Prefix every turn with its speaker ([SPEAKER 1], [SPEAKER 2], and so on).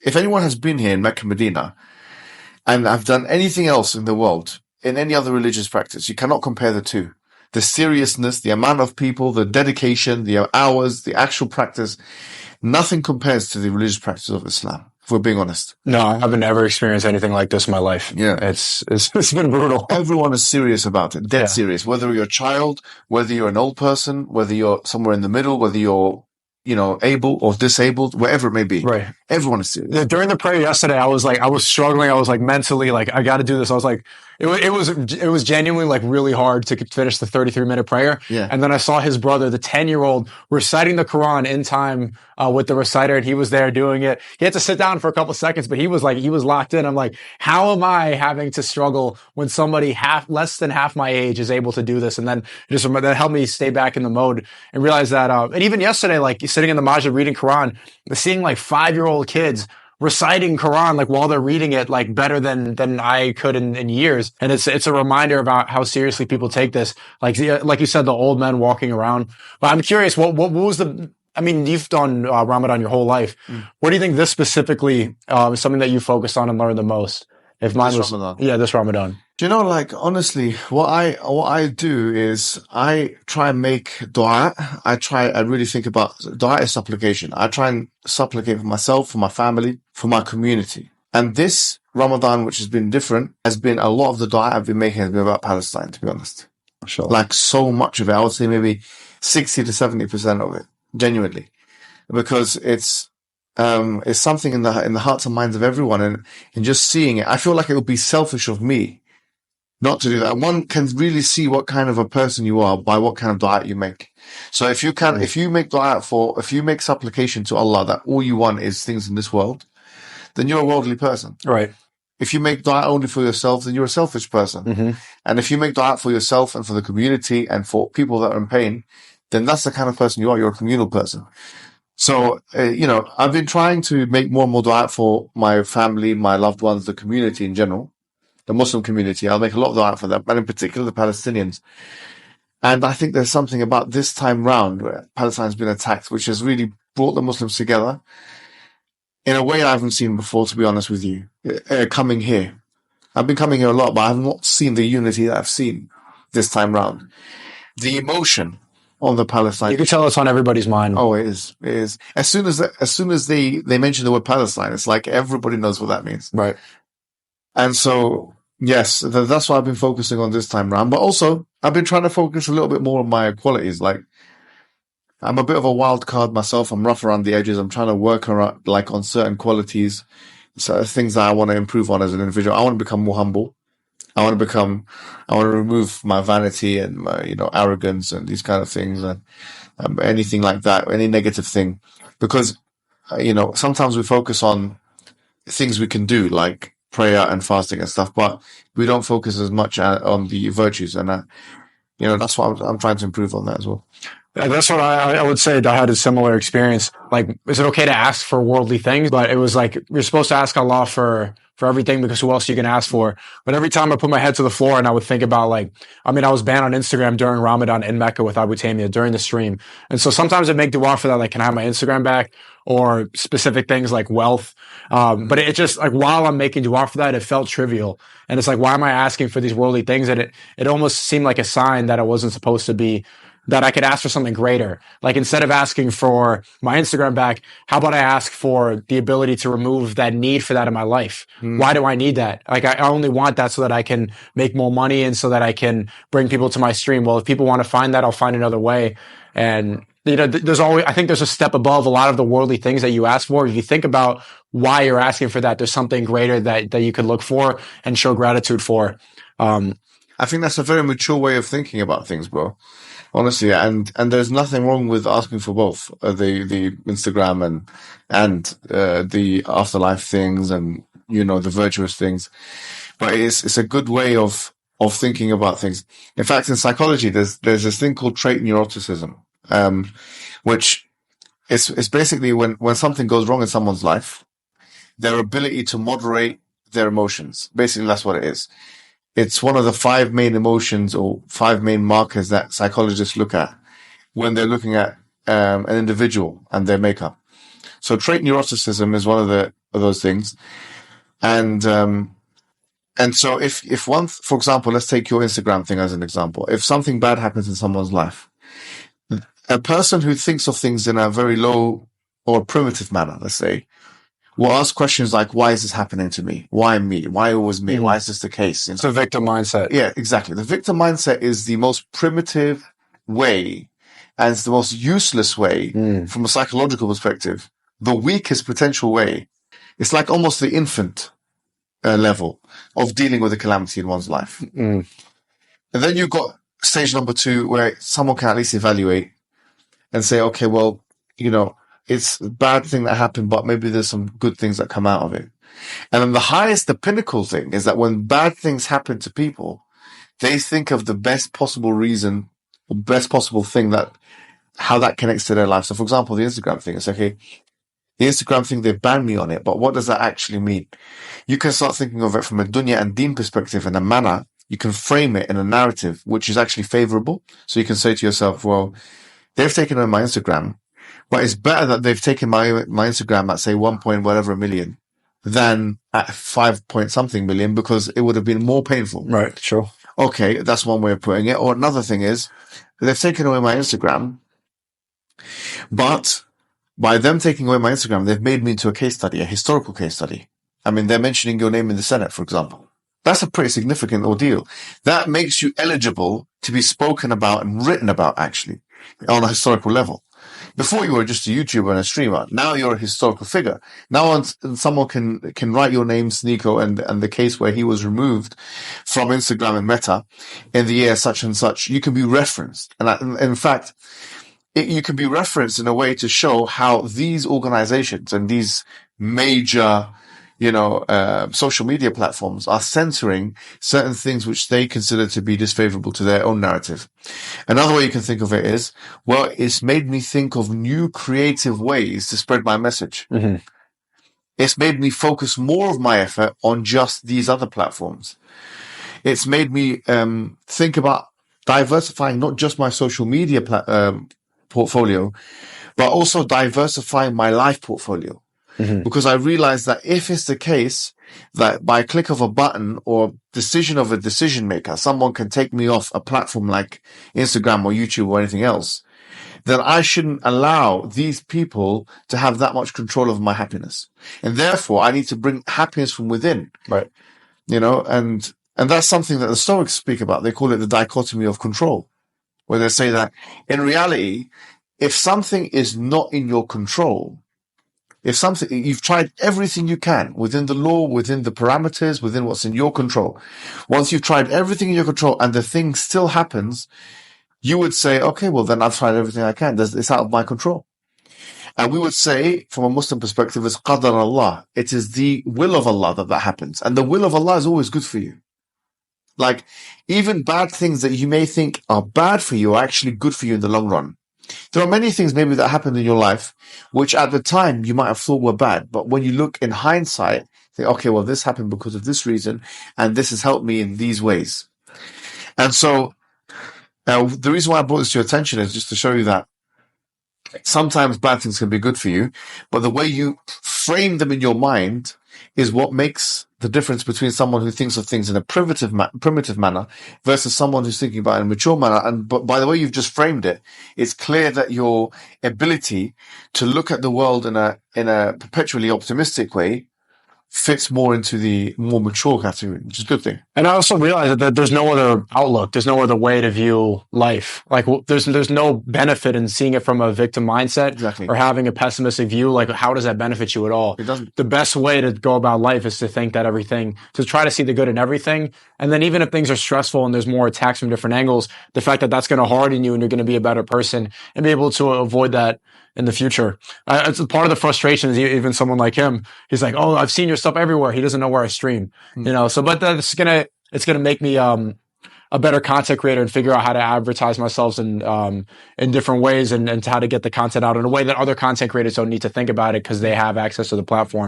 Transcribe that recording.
[SPEAKER 1] if anyone has been here in Mecca, Medina, and have done anything else in the world, in any other religious practice, you cannot compare the two. The seriousness, the amount of people, the dedication, the hours, the actual practice, nothing compares to the religious practice of Islam, if we're being honest.
[SPEAKER 2] No, I haven't ever experienced anything like this in my life.
[SPEAKER 1] Yeah.
[SPEAKER 2] It's been brutal.
[SPEAKER 1] Everyone is serious about it, dead serious. Whether you're a child, whether you're an old person, whether you're somewhere in the middle, whether you're, able or disabled, wherever it may be.
[SPEAKER 2] Right.
[SPEAKER 1] Everyone is serious.
[SPEAKER 2] During the prayer yesterday, I was struggling. I was like mentally, like, I got to do this. I was like, it was genuinely like really hard to finish the 33-minute prayer.
[SPEAKER 1] Yeah.
[SPEAKER 2] And then I saw his brother, the 10-year-old, reciting the Quran in time, with the reciter, and he was there doing it. He had to sit down for a couple of seconds, but he was locked in. I'm like, how am I having to struggle when somebody less than half my age is able to do this? And then that helped me stay back in the mode and realize that, and even yesterday, like sitting in the masjid reading Quran, seeing like 5-year-old kids reciting Quran, like while they're reading it, like better than I could in years. And it's a reminder about how seriously people take this. Like you said, the old men walking around. But I'm curious, what was you've done Ramadan your whole life. What do you think this specifically is something that you focused on and learned the most? If mine was Ramadan. Yeah, this Ramadan.
[SPEAKER 1] Do you know, like, honestly, what I do is I try and make dua. I really think about dua is supplication. I try and supplicate for myself, for my family, for my community. And this Ramadan, which has been different, has been a lot of the dua I've been making has been about Palestine, to be honest.
[SPEAKER 2] Sure.
[SPEAKER 1] Like so much of it, I would say maybe 60 to 70% of it, genuinely, because it's something in the hearts and minds of everyone, and just seeing it, I feel like it would be selfish of me not to do that. One can really see what kind of a person you are by what kind of dua you make. So if you make supplication to Allah that all you want is things in this world, then you're a worldly person.
[SPEAKER 2] Right.
[SPEAKER 1] If you make dua only for yourself, then you're a selfish person.
[SPEAKER 2] Mm-hmm.
[SPEAKER 1] And if you make dua for yourself and for the community and for people that are in pain, then that's the kind of person you are. You're a communal person. So, I've been trying to make more and more dua for my family, my loved ones, the community in general, the Muslim community. I'll make a lot of dua for them, and in particular the Palestinians. And I think there's something about this time round where Palestine's been attacked, which has really brought the Muslims together in a way I haven't seen before, to be honest with you, coming here. I've been coming here a lot, but I have not seen the unity that I've seen this time round. The emotion on the Palestine.
[SPEAKER 2] You can tell it's on everybody's mind.
[SPEAKER 1] Oh, it is. It is. As soon as they mention the word Palestine, it's like everybody knows what that means.
[SPEAKER 2] Right.
[SPEAKER 1] And so, yes, that's what I've been focusing on this time round. But also, I've been trying to focus a little bit more on my qualities. Like, I'm a bit of a wild card myself. I'm rough around the edges. I'm trying to work around, like, on certain qualities, so things that I want to improve on as an individual. I want to become more humble. I want to remove my vanity and my, arrogance and these kind of things, and anything like that, any negative thing. Because, sometimes we focus on things we can do, like prayer and fasting and stuff, but we don't focus as much on the virtues. And, that's what I'm trying to improve on that as well.
[SPEAKER 2] That's what I would say. I had a similar experience. Like, is it okay to ask for worldly things? But it was like, you're supposed to ask Allah for everything, because who else you can ask for? But every time I put my head to the floor and I would think about, I was banned on Instagram during Ramadan in Mecca with Abu Tamia during the stream. And so sometimes I'd make dua for that, like, can I have my Instagram back? Or specific things like wealth. But it just, like, while I'm making dua for that, it felt trivial. And it's like, why am I asking for these worldly things? And it almost seemed like a sign that it wasn't supposed to be, that I could ask for something greater. Like, instead of asking for my Instagram back, how about I ask for the ability to remove that need for that in my life? Why do I need that? Like, I only want that so that I can make more money and so that I can bring people to my stream. Well, if people want to find that, I'll find another way. And, I think there's a step above a lot of the worldly things that you ask for. If you think about why you're asking for that, there's something greater that you could look for and show gratitude for.
[SPEAKER 1] I think that's a very mature way of thinking about things, bro. Honestly, and there's nothing wrong with asking for both the Instagram and the afterlife things and the virtuous things, but it's a good way of thinking about things. In fact, in psychology, there's this thing called trait neuroticism, which is basically when something goes wrong in someone's life, their ability to moderate their emotions. Basically, that's what it is. It's one of the 5 main emotions or 5 main markers that psychologists look at when they're looking at an individual and their makeup. So trait neuroticism is one of of those things. And so if one, for example, let's take your Instagram thing as an example. If something bad happens in someone's life, a person who thinks of things in a very low or primitive manner, let's say, will ask questions like, why is this happening to me? Why me? Why always me? Why is this the case?
[SPEAKER 2] It's a victim mindset.
[SPEAKER 1] Yeah, exactly. The victim mindset is the most primitive way, and it's the most useless way from a psychological perspective, the weakest potential way. It's like almost the infant level of dealing with a calamity in one's life. And then you've got stage number 2, where someone can at least evaluate and say, okay, well, you know, it's a bad thing that happened, but maybe there's some good things that come out of it. And then the pinnacle thing is that when bad things happen to people, they think of the best possible reason, or best possible thing how that connects to their life. So for example, the Instagram thing, it's okay. The Instagram thing, they've banned me on it, but what does that actually mean? You can start thinking of it from a dunya and deen perspective in a manner. You can frame it in a narrative, which is actually favorable. So you can say to yourself, well, they've taken away my Instagram, but it's better that they've taken my Instagram at say 1 point whatever million than at 5 point something million, because it would have been more painful.
[SPEAKER 2] Right. Sure.
[SPEAKER 1] Okay. That's one way of putting it. Or another thing is they've taken away my Instagram, but by them taking away my Instagram, they've made me into a case study, a historical case study. I mean, they're mentioning your name in the Senate, for example. That's a pretty significant ordeal. That makes you eligible to be spoken about and written about, actually, on a historical level. Before you were just a YouTuber and a streamer. Now you're a historical figure. Now someone can write your name, Sneako, and the case where he was removed from Instagram and Meta in the year such and such. You can be referenced. And in fact, you can be referenced in a way to show how these organizations and these major, social media platforms are censoring certain things which they consider to be disfavorable to their own narrative. Another way you can think of it is, well, it's made me think of new creative ways to spread my message. Mm-hmm. It's made me focus more of my effort on just these other platforms. It's made me think about diversifying not just my social media portfolio, but also diversifying my life portfolio. Mm-hmm. Because I realized that if it's the case that by a click of a button or decision of a decision maker, someone can take me off a platform like Instagram or YouTube or anything else, then I shouldn't allow these people to have that much control over my happiness. And therefore, I need to bring happiness from within.
[SPEAKER 2] Right.
[SPEAKER 1] And that's something that the Stoics speak about. They call it the dichotomy of control, where they say that in reality, if something is not in your control, if something, you've tried everything you can within the law, within the parameters, within what's in your control. Once you've tried everything in your control and the thing still happens, you would say, okay, well, then I've tried everything I can. It's out of my control. And we would say, from a Muslim perspective, it's qadar Allah. It is the will of Allah that happens. And the will of Allah is always good for you. Like, even bad things that you may think are bad for you are actually good for you in the long run. There are many things maybe that happened in your life, which at the time you might have thought were bad. But when you look in hindsight, think, okay, well, this happened because of this reason, and this has helped me in these ways. And so the reason why I brought this to your attention is just to show you that sometimes bad things can be good for you, but the way you frame them in your mind is what makes the difference between someone who thinks of things in a primitive manner versus someone who's thinking about it in a mature manner. And by the way you've just framed it, it's clear that your ability to look at the world in a perpetually optimistic way fits more into the more mature category, which is a good thing.
[SPEAKER 2] And I also realized that there's no other outlook. There's no other way to view life. Like, there's no benefit in seeing it from a victim mindset.
[SPEAKER 1] Exactly.
[SPEAKER 2] Or having a pessimistic view. Like, how does that benefit you at all?
[SPEAKER 1] It doesn't.
[SPEAKER 2] The best way to go about life is to think that to try to see the good in everything. And then even if things are stressful and there's more attacks from different angles, the fact that that's going to harden you and you're going to be a better person and be able to avoid that in the future. It's part of the frustration is even someone like him. He's like, oh, I've seen your stuff everywhere. He doesn't know where I stream, but it's going to make me, a better content creator and figure out how to advertise myself in different ways and how to get the content out in a way that other content creators don't need to think about it because they have access to the platform.